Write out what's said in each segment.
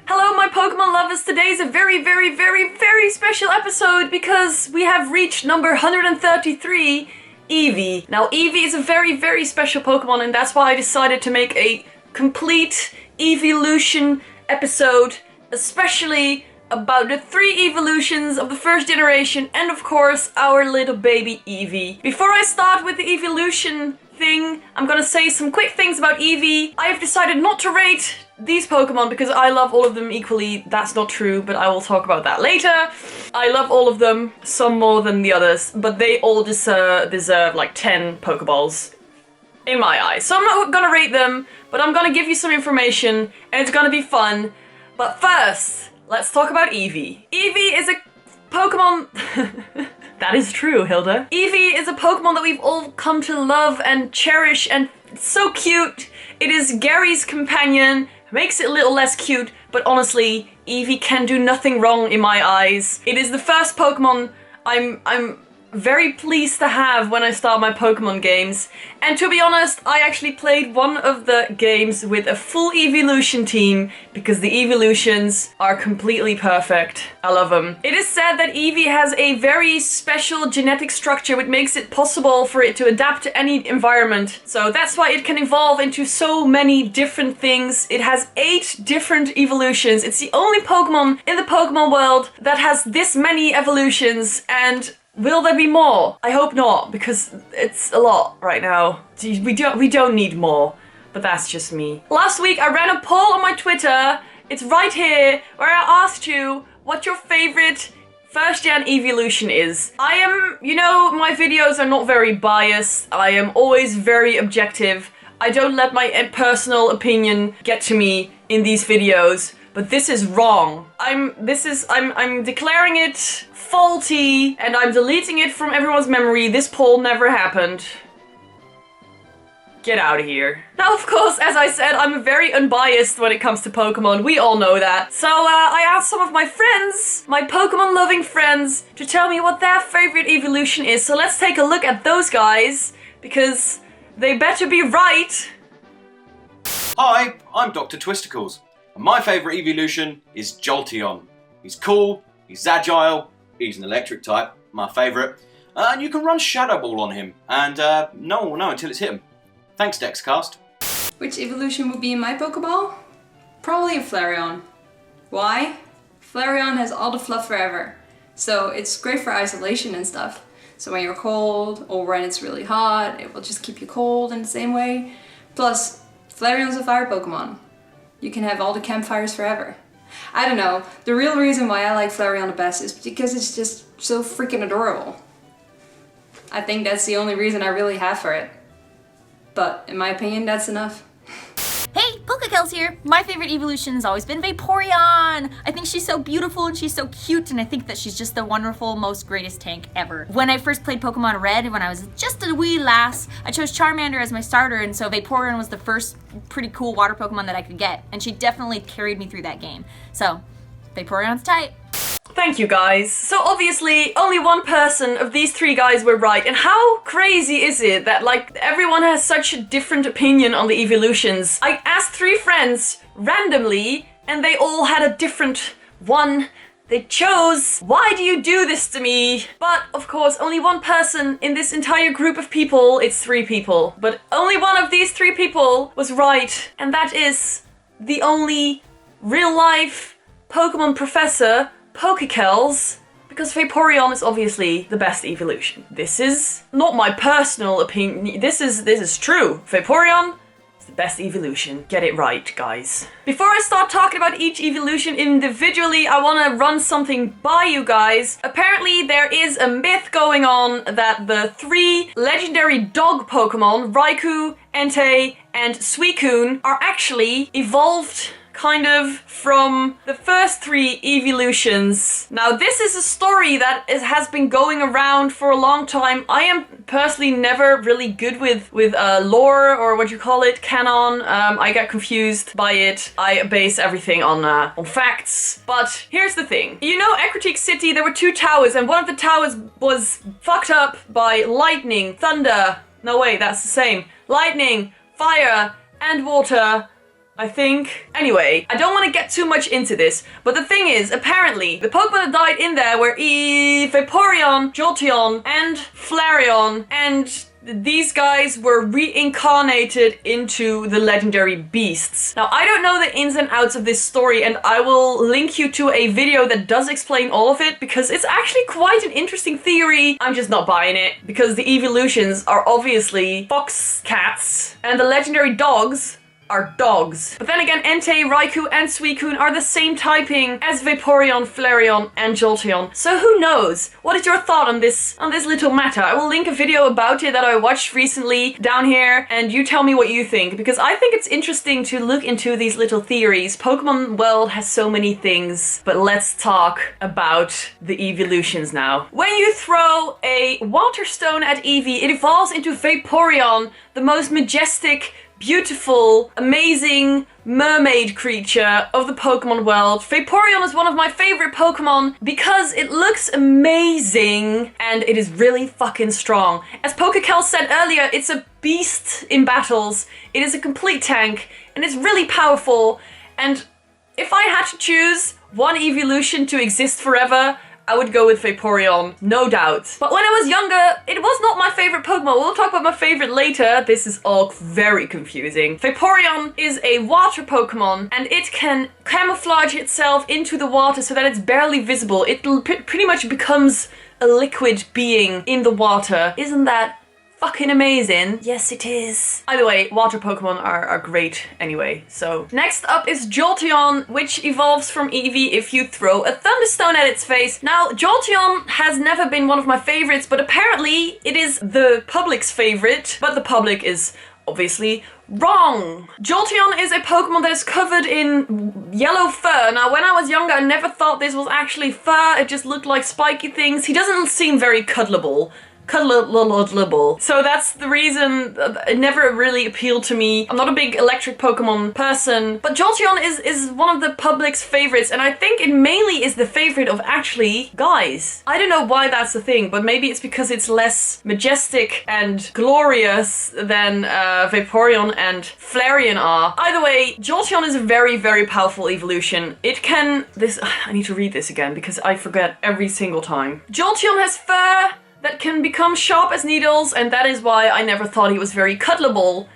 Hello my Pokemon lovers, today is a very special episode because we have reached number 133, Eevee. Now Eevee is a very special Pokemon and that's why I decided to make a complete Eeveelution episode, especially about the 3 evolutions of the first generation and of course our little baby Eevee. Before I start with the evolution thing, I'm gonna say some quick things about Eevee. I have decided not to rate these Pokemon because I love all of them equally. That's not true, but I will talk about that later. I love all of them, some more than the others, but they all deserve like 10 Pokeballs in my eyes. So I'm not gonna rate them, but I'm gonna give you some information and it's gonna be fun. But first, let's talk about Eevee. Eevee is a Pokemon... That is true, Hilde. Eevee is a Pokemon that we've all come to love and cherish, and it's so cute. It is Gary's companion, makes it a little less cute, but honestly, Eevee can do nothing wrong in my eyes. It is the first Pokemon I'm very pleased to have when I start my Pokemon games. And to be honest, I actually played one of the games with a full Eeveelution team because the Eeveelutions are completely perfect. I love them. It is said that Eevee has a very special genetic structure which makes it possible for it to adapt to any environment. So that's why it can evolve into so many different things. It has 8 different evolutions. It's the only Pokemon in the Pokemon world that has this many evolutions, and will there be more? I hope not, because it's a lot right now. We don't need more, but that's just me. Last week I ran a poll on my Twitter, it's right here, where I asked you what your favorite first gen Eeveelution is. You know, my videos are not very biased. I am always very objective. I don't let my personal opinion get to me in these videos. But this is wrong. I'm declaring it faulty and I'm deleting it from everyone's memory. This poll never happened. Get out of here. Now, of course, as I said, I'm very unbiased when it comes to Pokemon. We all know that. So I asked some of my friends, my Pokemon loving friends, to tell me what their favorite evolution is. So let's take a look at those guys, because they better be right. Hi, I'm DrTwisticles. My favourite evolution is Jolteon. He's cool, he's agile, he's an electric type, my favourite, and you can run Shadow Ball on him, and no one will know until it's hit him. Thanks, Dexcast. Which evolution would be in my Pokeball? Probably a Flareon. Why? Flareon has all the fluff forever, so it's great for isolation and stuff. So when you're cold, or when it's really hot, it will just keep you cold in the same way. Plus, Flareon's a fire Pokemon. You can have all the campfires forever. I don't know, the real reason why I like Flareon the best is because it's just so freaking adorable. I think that's the only reason I really have for it. But in my opinion, that's enough. Hey, PokéKellz here! My favorite evolution has always been Vaporeon! I think she's so beautiful and she's so cute, and I think that she's just the wonderful, most greatest tank ever. When I first played Pokemon Red, when I was just a wee lass, I chose Charmander as my starter, and so Vaporeon was the first pretty cool water Pokemon that I could get, and she definitely carried me through that game. So, Vaporeon's tight. Thank you guys. So obviously only one person of these 3 guys were right, and how crazy is it that like everyone has such a different opinion on the evolutions? I asked 3 friends randomly and they all had a different one they chose. Why do you do this to me? But of course only one person in this entire group of people, it's 3 people, but only one of these 3 people was right, and that is the only real life Pokemon professor, PokéKellz, because Vaporeon is obviously the best evolution. This is not my personal opinion. This is true. Vaporeon is the best evolution. Get it right, guys. Before I start talking about each evolution individually, I want to run something by you guys. Apparently, there is a myth going on that the 3 legendary dog Pokemon, Raikou, Entei, and Suicune, are actually evolved kind of from the first 3 evolutions. Now this is a story that has been going around for a long time. I am personally never really good with lore, or what you call it, canon. I get confused by it. I base everything on facts. But here's the thing. You know, Ecruteak City, there were 2 towers, and one of the towers was fucked up by lightning, thunder. No wait, that's the same. Lightning, fire, and water. I think. Anyway, I don't want to get too much into this, but the thing is, apparently, the Pokemon that died in there were Vaporeon, Jolteon, and Flareon, and these guys were reincarnated into the legendary beasts. Now, I don't know the ins and outs of this story, and I will link you to a video that does explain all of it, because it's actually quite an interesting theory. I'm just not buying it, because the Eeveelutions are obviously fox cats, and the legendary dogs are dogs. But then again, Entei, Raikou, and Suicune are the same typing as Vaporeon, Flareon, and Jolteon. So who knows? What is your thought on this little matter? I will link a video about it that I watched recently down here, and you tell me what you think, because I think it's interesting to look into these little theories. Pokemon world has so many things, but let's talk about the Eeveelutions now. When you throw a water stone at Eevee, it evolves into Vaporeon, the most majestic, beautiful, amazing mermaid creature of the Pokemon world. Vaporeon is one of my favorite Pokemon because it looks amazing and it is really fucking strong. As PokéKellz said earlier, it's a beast in battles. It is a complete tank and it's really powerful. And if I had to choose one Eeveelution to exist forever, I would go with Vaporeon, no doubt. But when I was younger, it was not my favorite Pokemon. We'll talk about my favorite later. This is all very confusing. Vaporeon is a water Pokemon, and it can camouflage itself into the water so that it's barely visible. It pretty much becomes a liquid being in the water. Isn't that fucking amazing? Yes, it is. Either way, water Pokemon are great anyway. So next up is Jolteon, which evolves from Eevee if you throw a Thunderstone at its face. Now, Jolteon has never been one of my favorites, but apparently it is the public's favorite, but the public is obviously wrong. Jolteon is a Pokemon that is covered in yellow fur. Now, when I was younger, I never thought this was actually fur. It just looked like spiky things. He doesn't seem very cuddleable. So that's the reason it never really appealed to me. I'm not a big electric Pokemon person, but Jolteon is one of the public's favorites, and I think it mainly is the favorite of actually guys. I don't know why that's the thing, but maybe it's because it's less majestic and glorious than Vaporeon and Flareon are. Either way, Jolteon is a very, very powerful evolution. It can... I need to read this again because I forget every single time. Jolteon has fur that can become sharp as needles, and that is why I never thought he was very cuddleable.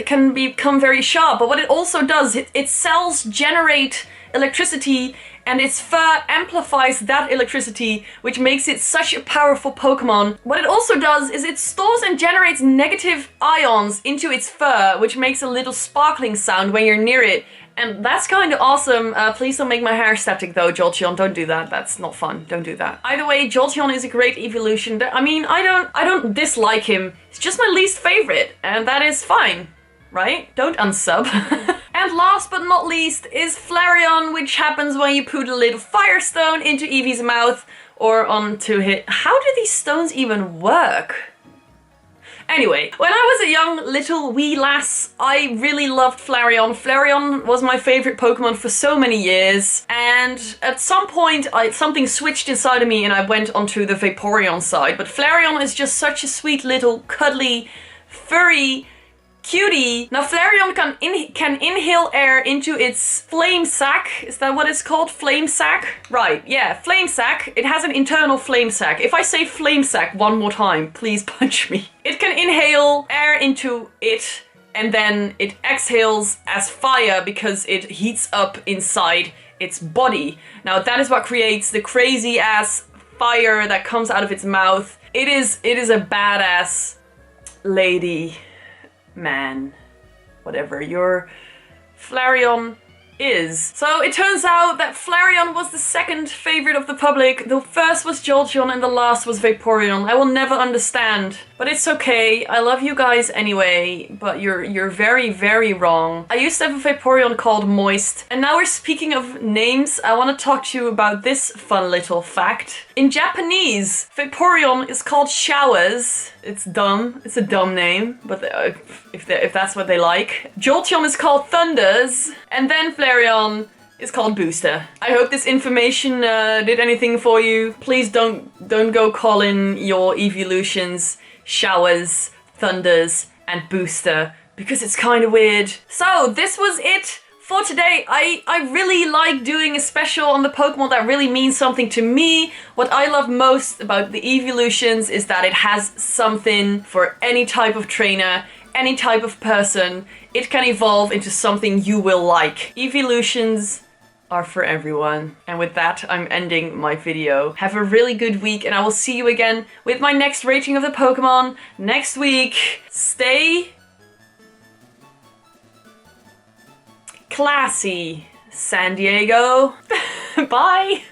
Can become very sharp, but what it also does, its cells generate electricity, and its fur amplifies that electricity, which makes it such a powerful Pokemon. What it also does is it stores and generates negative ions into its fur, which makes a little sparkling sound when you're near it. And that's kind of awesome. Please don't make my hair static though, Jolteon. Don't do that. That's not fun. Don't do that. Either way, Jolteon is a great evolution. I mean, I don't dislike him. It's just my least favorite, and that is fine, right? Don't unsub. And last but not least is Flareon, which happens when you put a little fire stone into Eevee's mouth or onto his... How do these stones even work? Anyway, when I was a young little wee lass, I really loved Flareon. Flareon was my favorite Pokemon for so many years, and at some point something switched inside of me and I went onto the Vaporeon side. But Flareon is just such a sweet little cuddly, furry cutie. Now Flareon can inhale air into its flame sac. Is that what it's called? Flame sac? Right, yeah, flame sac. It has an internal flame sac. If I say flame sac one more time, please punch me. It can inhale air into it, and then it exhales as fire because it heats up inside its body. Now that is what creates the crazy ass fire that comes out of its mouth. It is a badass lady. Man, whatever your Flareon is. So it turns out that Flareon was the second favorite of the public. The first was Jolteon and the last was Vaporeon. I will never understand, but it's okay. I love you guys anyway, but you're very, very wrong. I used to have a Vaporeon called Moist, and now we're speaking of names. I want to talk to you about this fun little fact. In Japanese, Vaporeon is called Showers. It's dumb. It's a dumb name, but if that's what they like. Jolteon is called Thunders, and then Flareon is called Booster. I hope this information did anything for you. Please don't go calling your Eeveelutions Showers, Thunders, and Booster, because it's kind of weird. So this was it for today. I really like doing a special on the Pokemon that really means something to me. What I love most about the Eeveelutions is that it has something for any type of trainer, any type of person. It can evolve into something you will like. Eeveelutions are for everyone. And with that, I'm ending my video. Have a really good week, and I will see you again with my next rating of the Pokemon next week. Stay classy, San Diego. Bye!